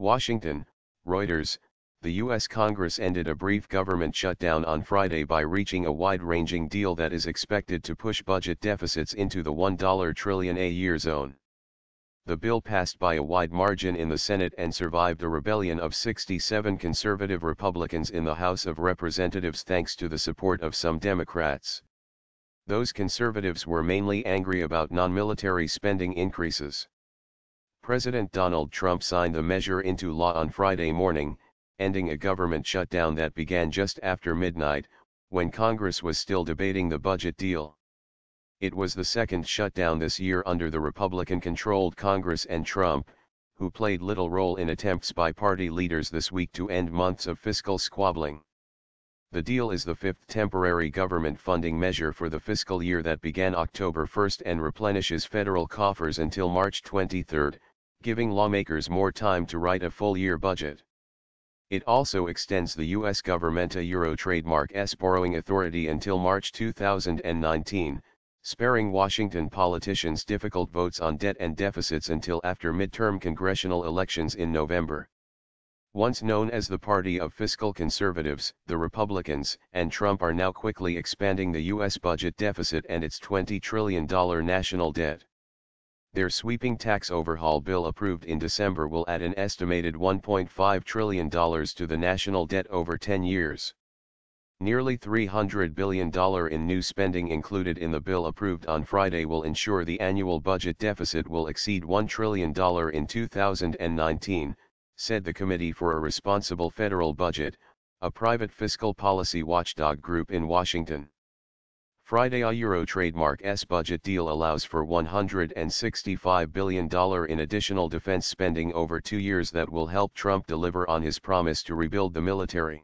Washington, Reuters. The U.S. Congress ended a brief government shutdown on Friday by reaching a wide-ranging deal that is expected to push budget deficits into the $1 trillion a year zone. The bill passed by a wide margin in the Senate and survived a rebellion of 67 conservative Republicans in the House of Representatives thanks to the support of some Democrats. Those conservatives were mainly angry about non-military spending increases. President Donald Trump signed the measure into law on Friday morning, ending a government shutdown that began just after midnight, when Congress was still debating the budget deal. It was the second shutdown this year under the Republican-controlled Congress, and Trump, who played little role in attempts by party leaders this week to end months of fiscal squabbling. The deal is the fifth temporary government funding measure for the fiscal year that began October 1 and replenishes federal coffers until March 23, giving lawmakers more time to write a full-year budget. It also extends the U.S. government a Euro trademark's borrowing authority until March 2019, sparing Washington politicians difficult votes on debt and deficits until after midterm congressional elections in November. Once known as the party of fiscal conservatives, the Republicans and Trump are now quickly expanding the U.S. budget deficit and its $20 trillion national debt. Their sweeping tax overhaul bill approved in December will add an estimated $1.5 trillion to the national debt over 10 years. Nearly $300 billion in new spending included in the bill approved on Friday will ensure the annual budget deficit will exceed $1 trillion in 2019, said the Committee for a Responsible Federal Budget, a private fiscal policy watchdog group in Washington. Friday, a Euro trademark's budget deal allows for $165 billion in additional defense spending over 2 years that will help Trump deliver on his promise to rebuild the military.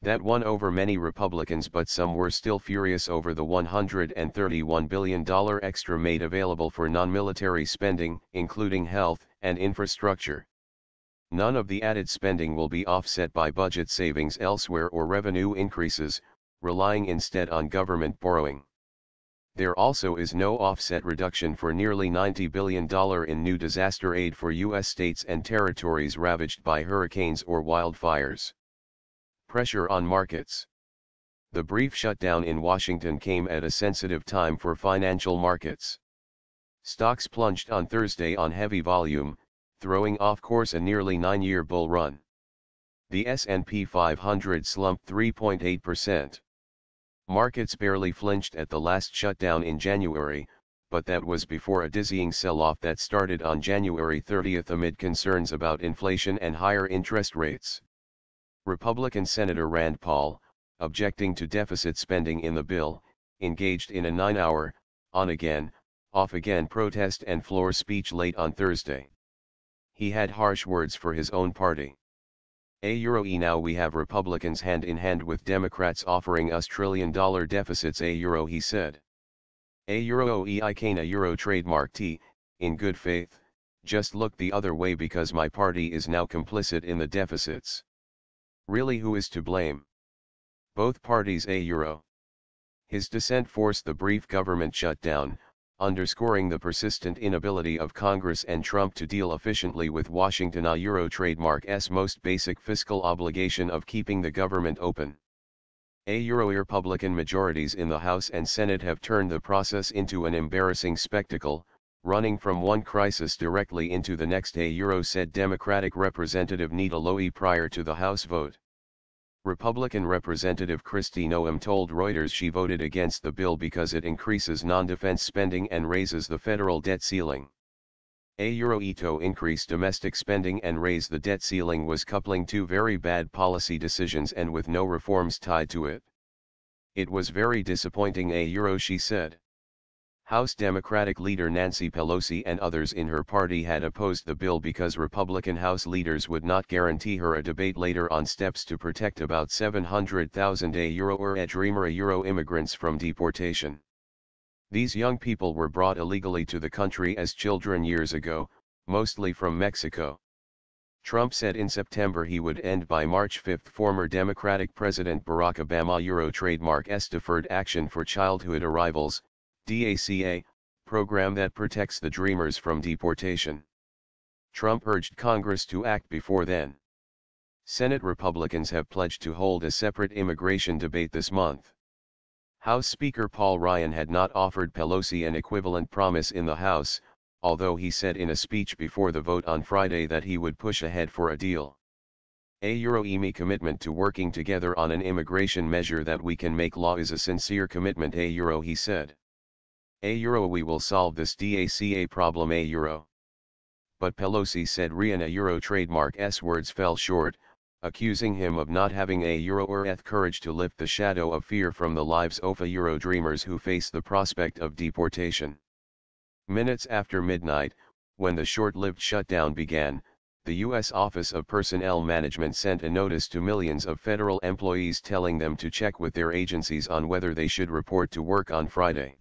That won over many Republicans, but some were still furious over the $131 billion extra made available for non-military spending, including health and infrastructure. None of the added spending will be offset by budget savings elsewhere or revenue increases, relying instead on government borrowing. There also is no offset reduction for nearly $90 billion in new disaster aid for U.S. states and territories ravaged by hurricanes or wildfires. Pressure on markets. The brief shutdown in Washington came at a sensitive time for financial markets. Stocks plunged on Thursday on heavy volume, throwing off course a nearly 9-year bull run. The S&P 500 slumped 3.8%. Markets barely flinched at the last shutdown in January, but that was before a dizzying sell-off that started on January 30 amid concerns about inflation and higher interest rates. Republican Senator Rand Paul, objecting to deficit spending in the bill, engaged in a 9-hour, on-again, off-again protest and floor speech late on Thursday. He had harsh words for his own party. Now we have Republicans hand in hand with Democrats offering us trillion-dollar deficits, he said. I can a Euro trademark in good faith, just look the other way because my party is now complicit in the deficits. Really, who is to blame? Both parties, Euro. His dissent forced the brief government shutdown, underscoring the persistent inability of Congress and Trump to deal efficiently with Washington a Euro trademark's most basic fiscal obligation of keeping the government open. Republican majorities in the House and Senate have turned the process into an embarrassing spectacle, running from one crisis directly into the next, said Democratic Representative Nita Lowey prior to the House vote. Republican Representative Kristi Noem told Reuters she voted against the bill because it increases non-defense spending and raises the federal debt ceiling. To increase domestic spending and raise the debt ceiling was coupling two very bad policy decisions and with no reforms tied to it. It was very disappointing, she said. House Democratic leader Nancy Pelosi and others in her party had opposed the bill because Republican House leaders would not guarantee her a debate later on steps to protect about 700,000 Dreamer immigrants from deportation. These young people were brought illegally to the country as children years ago, mostly from Mexico. Trump said in September he would end by March 5. Former Democratic President Barack Obama Euro trademark's Deferred Action for Childhood Arrivals, DACA, program that protects the Dreamers from deportation. Trump urged Congress to act before then. Senate Republicans have pledged to hold a separate immigration debate this month. House Speaker Paul Ryan had not offered Pelosi an equivalent promise in the House, although he said in a speech before the vote on Friday that he would push ahead for a deal. A commitment to working together on an immigration measure that we can make law is a sincere commitment, he said. We will solve this DACA problem, But Pelosi said Ryan trademark's words fell short, accusing him of not having courage to lift the shadow of fear from the lives of dreamers who face the prospect of deportation. Minutes after midnight, when the short-lived shutdown began, the U.S. Office of Personnel Management sent a notice to millions of federal employees telling them to check with their agencies on whether they should report to work on Friday.